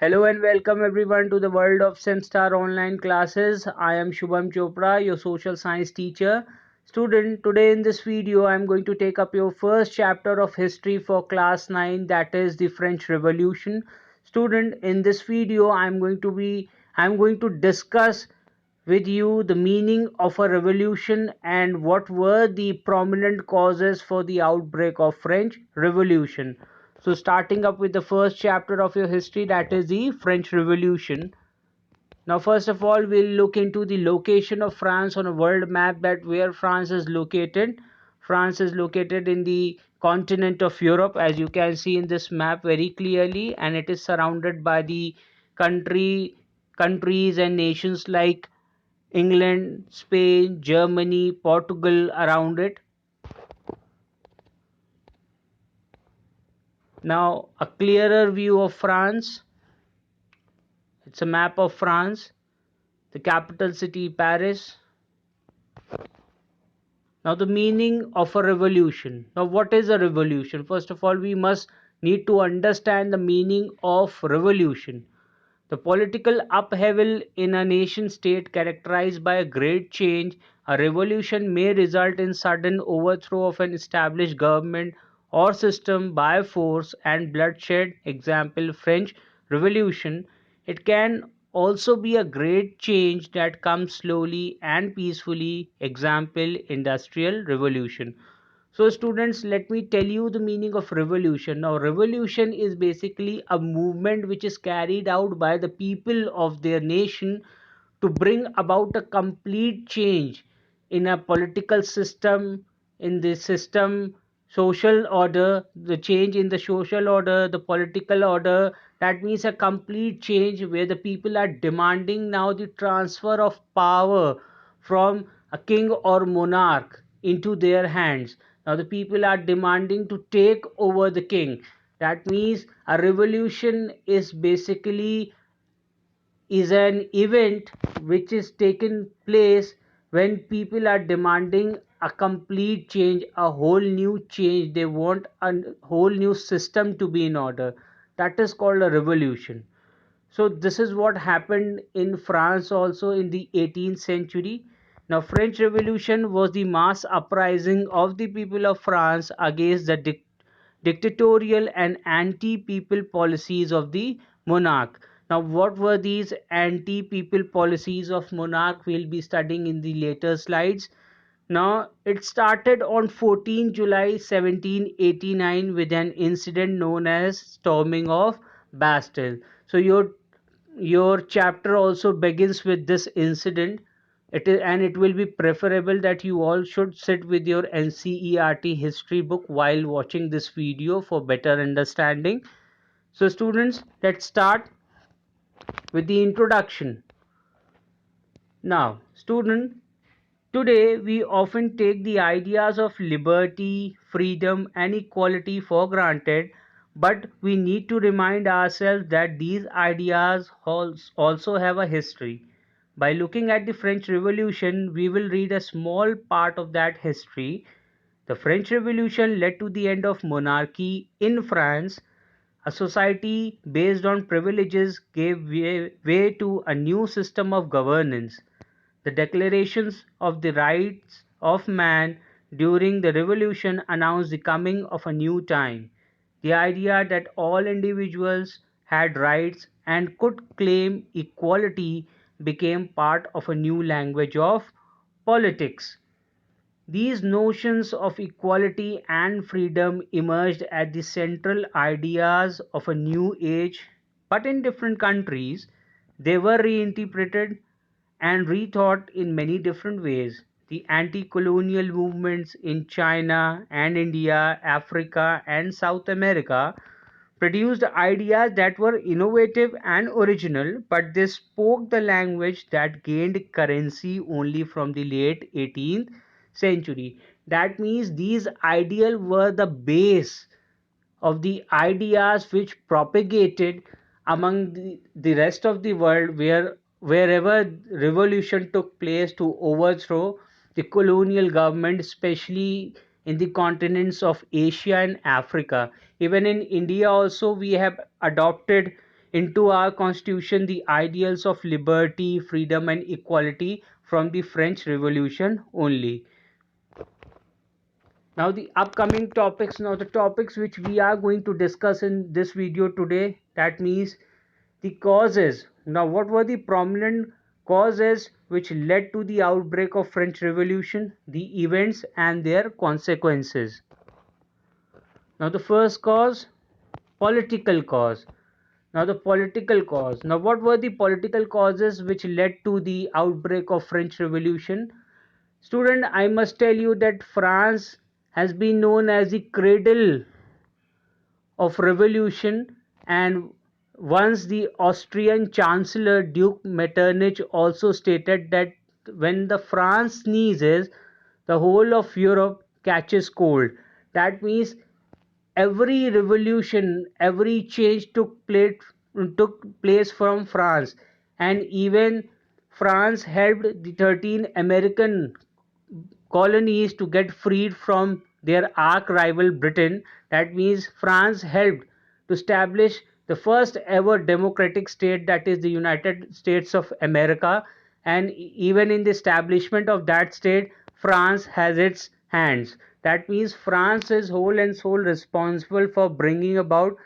Hello and welcome everyone to the world of SEMStar online classes. I am Shubham Chopra, your social science teacher. Student, today in this video I am going to take up your first chapter of history for class 9, that is the French Revolution. Student, in this video I am going to discuss with you the meaning of a revolution and what were the prominent causes for the outbreak of French Revolution. So starting up with the first chapter of your history, that is the French Revolution. Now first of all we'll look into the location of France on a world map, that where France is located. France is located in the continent of Europe, as you can see in this map very clearly, and it is surrounded by the countries and nations like England, Spain, Germany, Portugal around it. Now a clearer view of France. It's a map of France, the capital city Paris. Now the meaning of a revolution. Now what is a revolution? First of all, we must need to understand the meaning of revolution. The political upheaval in a nation state characterized by a great change. A revolution may result in sudden overthrow of an established government or system by force and bloodshed. Example, French Revolution. It can also be a great change that comes slowly and peacefully. Example, Industrial Revolution. So students, let me tell you the meaning of revolution. Now revolution is basically a movement which is carried out by the people of their nation to bring about a complete change in a political system, in the system, social order, the change in the social order, the political order. That means a complete change where the people are demanding now the transfer of power from a king or monarch into their hands. Now the people are demanding to take over the king. That means a revolution is an event which is taken place when people are demanding a complete change, a whole new change. They want a whole new system to be in order. That is called a revolution. So this is what happened in France also in the 18th century. Now French Revolution was the mass uprising of the people of France against the dictatorial and anti-people policies of the monarch. Now what were these anti-people policies of monarch? We'll be studying in the later slides. Now, it started on 14 July 1789 with an incident known as storming of Bastille. So your chapter also begins with this incident. And it will be preferable that you all should sit with your NCERT history book while watching this video for better understanding. So students, let's start with the introduction. Now, student, today we often take the ideas of liberty, freedom, and equality for granted, but we need to remind ourselves that these ideas also have a history. By looking at the French Revolution, we will read a small part of that history. The French Revolution led to the end of monarchy in France. A society based on privileges gave way to a new system of governance. The declarations of the rights of man during the revolution announced the coming of a new time. The idea that all individuals had rights and could claim equality became part of a new language of politics. These notions of equality and freedom emerged as the central ideas of a new age, but in different countries, they were reinterpreted and rethought in many different ways. The anti colonial movements in China and India, Africa, and South America produced ideas that were innovative and original, but they spoke the language that gained currency only from the late 18th century. That means these ideals were the base of the ideas which propagated among the rest of the world, wherever revolution took place to overthrow the colonial government, especially in the continents of Asia and Africa. Even in India also we have adopted into our constitution the ideals of liberty, freedom, and equality from the French Revolution only. Now the upcoming topics, now the topics which we are going to discuss in this video today, that means the causes. Now what were the prominent causes which led to the outbreak of French Revolution, the events and their consequences. Now the first cause, political cause. Now the political cause. Now what were the political causes which led to the outbreak of French Revolution? Student, I must tell you that France has been known as the cradle of revolution, and once the Austrian Chancellor Duke Metternich also stated that when the France sneezes, the whole of Europe catches cold. That means every revolution, every change took place from France, and even France helped the 13 American colonies to get freed from their arch rival Britain. That means France helped to establish the first ever democratic state, that is the United States of America, and even in the establishment of that state, France has its hands. That means France is whole and sole responsible for bringing about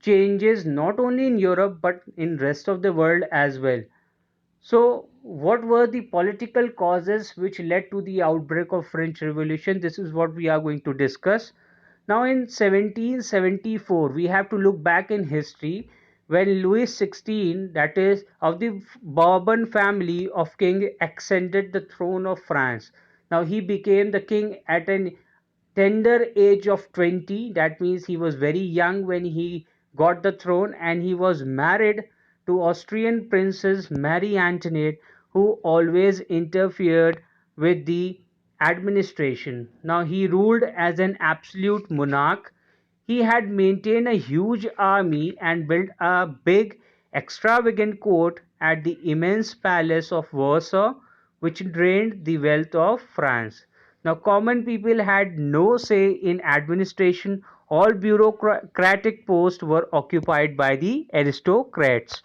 changes not only in Europe but in rest of the world as well. So, what were the political causes which led to the outbreak of French Revolution? This is what we are going to discuss. Now, in 1774, we have to look back in history when Louis XVI, that is, of the Bourbon family of king, ascended the throne of France. Now, he became the king at an tender age of 20. That means he was very young when he got the throne, and he was married to Austrian Princess Marie Antoinette, who always interfered with the administration. Now he ruled as an absolute monarch. He had maintained a huge army and built a big, extravagant court at the immense palace of Warsaw, which drained the wealth of France. Now, common people had no say in administration. All bureaucratic posts were occupied by the aristocrats.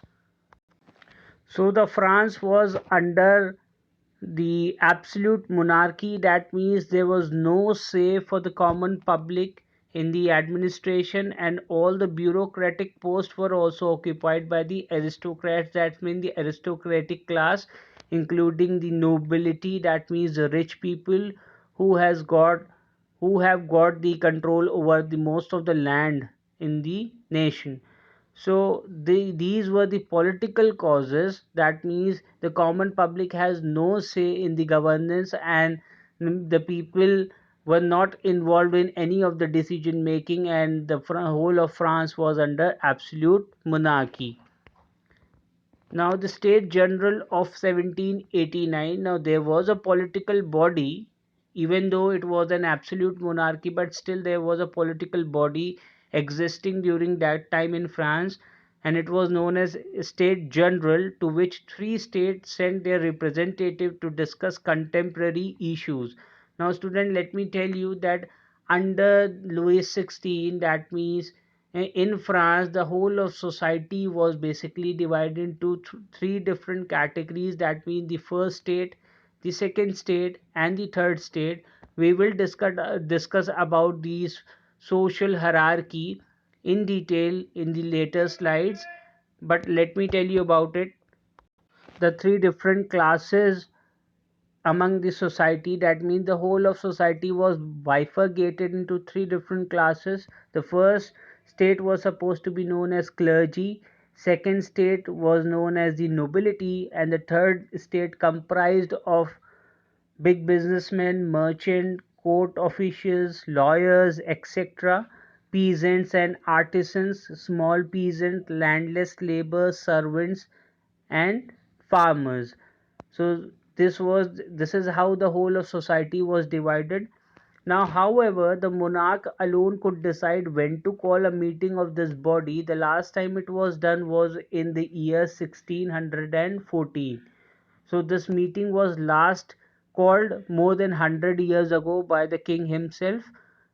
So the France was under the absolute monarchy. That means there was no say for the common public in the administration, and all the bureaucratic posts were also occupied by the aristocrats. That means the aristocratic class, including the nobility, that means the rich people who has got who have got the control over the most of the land in the nation. So these were the political causes. That means the common public has no say in the governance, and the people were not involved in any of the decision making, and the whole of France was under absolute monarchy. Now the State General of 1789, now there was a political body, even though it was an absolute monarchy, but still there was a political body existing during that time in France, and it was known as State General, to which three states sent their representative to discuss contemporary issues. Now student, let me tell you that under Louis XVI, that means in France, the whole of society was basically divided into three different categories. That means the first state, the second state, and the third state. We will discuss about these social hierarchy in detail in the later slides. But let me tell you about it. The three different classes among the society, that means the whole of society was bifurcated into three different classes. The first state was supposed to be known as clergy, second state was known as the nobility, and the third state comprised of big businessmen, merchant, court officials, lawyers, etc., peasants and artisans, small peasant, landless labor, servants, and farmers. So this is how the whole of society was divided. Now, however, the monarch alone could decide when to call a meeting of this body. The last time it was done was in the year 1614. So this meeting was last called more than 100 years ago by the king himself.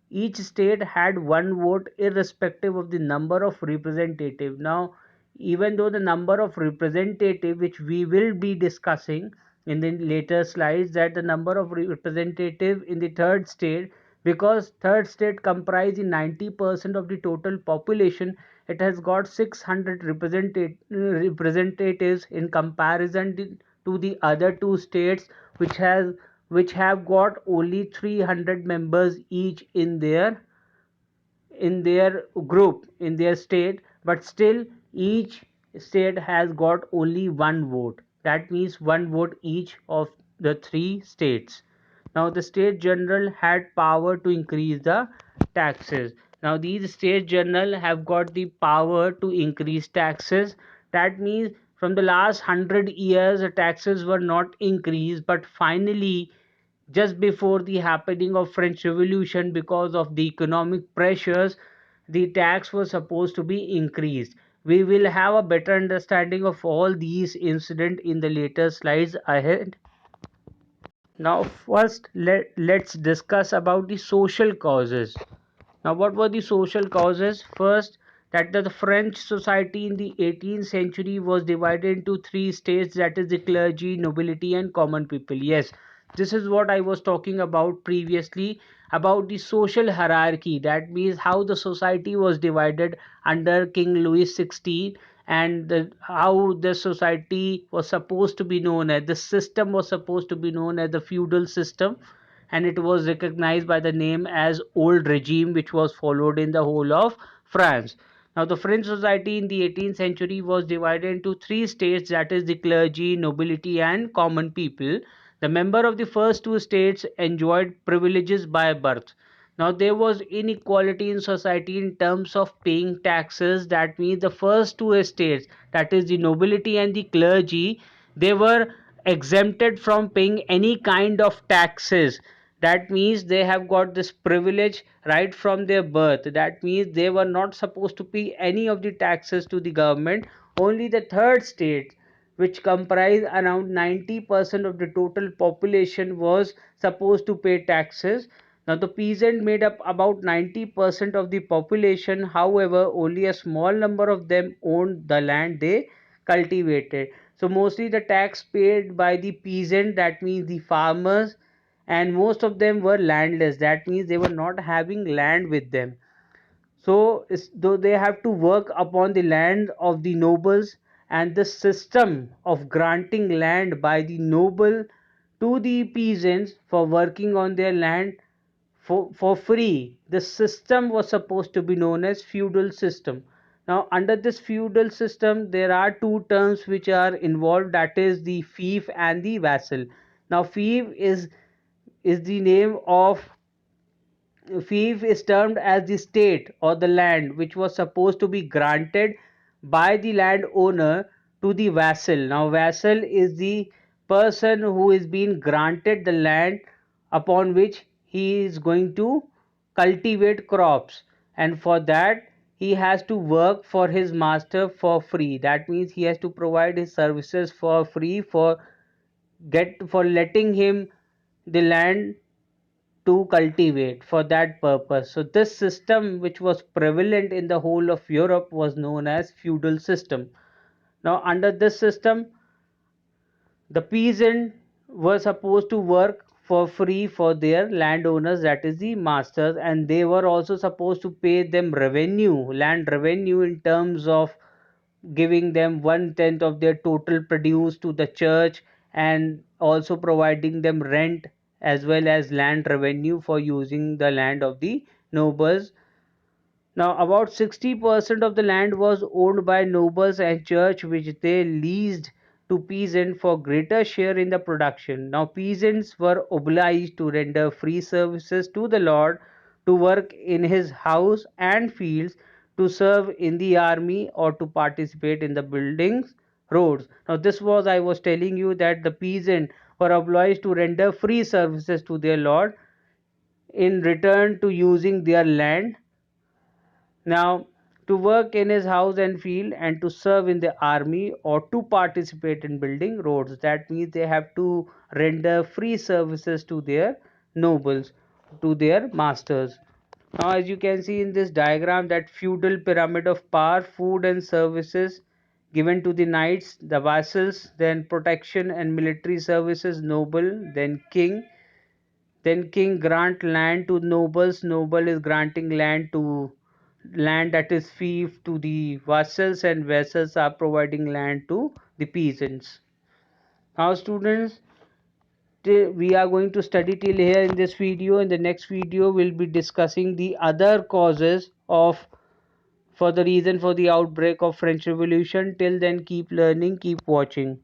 Each state had one vote irrespective of the number of representatives. Now, even though the number of representative, which we will be discussing in the later slides, that the number of representative in the third state, because third state comprise 90% of the total population, it has got 600 representatives in comparison to the other two states, which have got only 300 members each in their group, in their state, but still each state has got only one vote. That means one vote each of the three states. Now, the state general had power to increase the taxes. Now, these state general have got the power to increase taxes. That means from the last 100 years, the taxes were not increased, but finally just before the happening of French Revolution, because of the economic pressures, the tax was supposed to be increased. We will have a better understanding of all these incidents in the later slides ahead. Now, first, let's discuss about the social causes. Now, what were the social causes? First, that the French society in the 18th century was divided into three states, that is, the clergy, nobility, and common people. Yes, this is what I was talking about previously about the social hierarchy. That means how the society was divided under King Louis XVI, and how the society was supposed to be known as, the system was supposed to be known as the feudal system, and it was recognized by the name as old regime, which was followed in the whole of France. Now, the French society in the 18th century was divided into three states, that is, the clergy, nobility, and common people. The member of the first two states enjoyed privileges by birth. Now, there was inequality in society in terms of paying taxes. That means the first two estates, that is, the nobility and the clergy, they were exempted from paying any kind of taxes. That means they have got this privilege right from their birth. That means they were not supposed to pay any of the taxes to the government. Only the third state, which comprised around 90% of the total population, was supposed to pay taxes. Now, the peasant made up about 90% of the population. However, only a small number of them owned the land they cultivated. So, mostly the tax paid by the peasant, that means the farmers, and most of them were landless. That means they were not having land with them. So, though they have to work upon the land of the nobles, and the system of granting land by the noble to the peasants for working on their land for free, the system was supposed to be known as feudal system. Now, under this feudal system, there are two terms which are involved, that is the fief and the vassal. Now, fief is the name of, fief is termed as the state or the land which was supposed to be granted by the landowner to the vassal. Now, vassal is the person who is being granted the land upon which he is going to cultivate crops, and for that he has to work for his master for free. That means he has to provide his services for free for letting him the land to cultivate for that purpose. So this system, which was prevalent in the whole of Europe, was known as feudal system. Now, under this system, the peasant were supposed to work for free for their landowners, that is the masters, and they were also supposed to pay them revenue, land revenue, in terms of giving them 1/10 of their total produce to the church, and also providing them rent as well as land revenue for using the land of the nobles. Now, about 60% of the land was owned by nobles and church, which they leased to peasants for greater share in the production. Now, peasants were obliged to render free services to the lord, to work in his house and fields, to serve in the army, or to participate in the buildings roads. Now, this was, I was telling you, that the peasants were obliged to render free services to their lord in return to using their land. Now, to work in his house and field, and to serve in the army, or to participate in building roads. That means they have to render free services to their nobles, to their masters. Now, as you can see in this diagram, that feudal pyramid of power, food and services given to the knights, the vassals, then protection and military services, noble, then king grant land to nobles, noble is granting land that is fief to the vassals, and vassals are providing land to the peasants. Now students, we are going to study till here in this video. In the next video we'll be discussing the other causes of for the reason for the outbreak of French Revolution. Till then, keep learning, keep watching.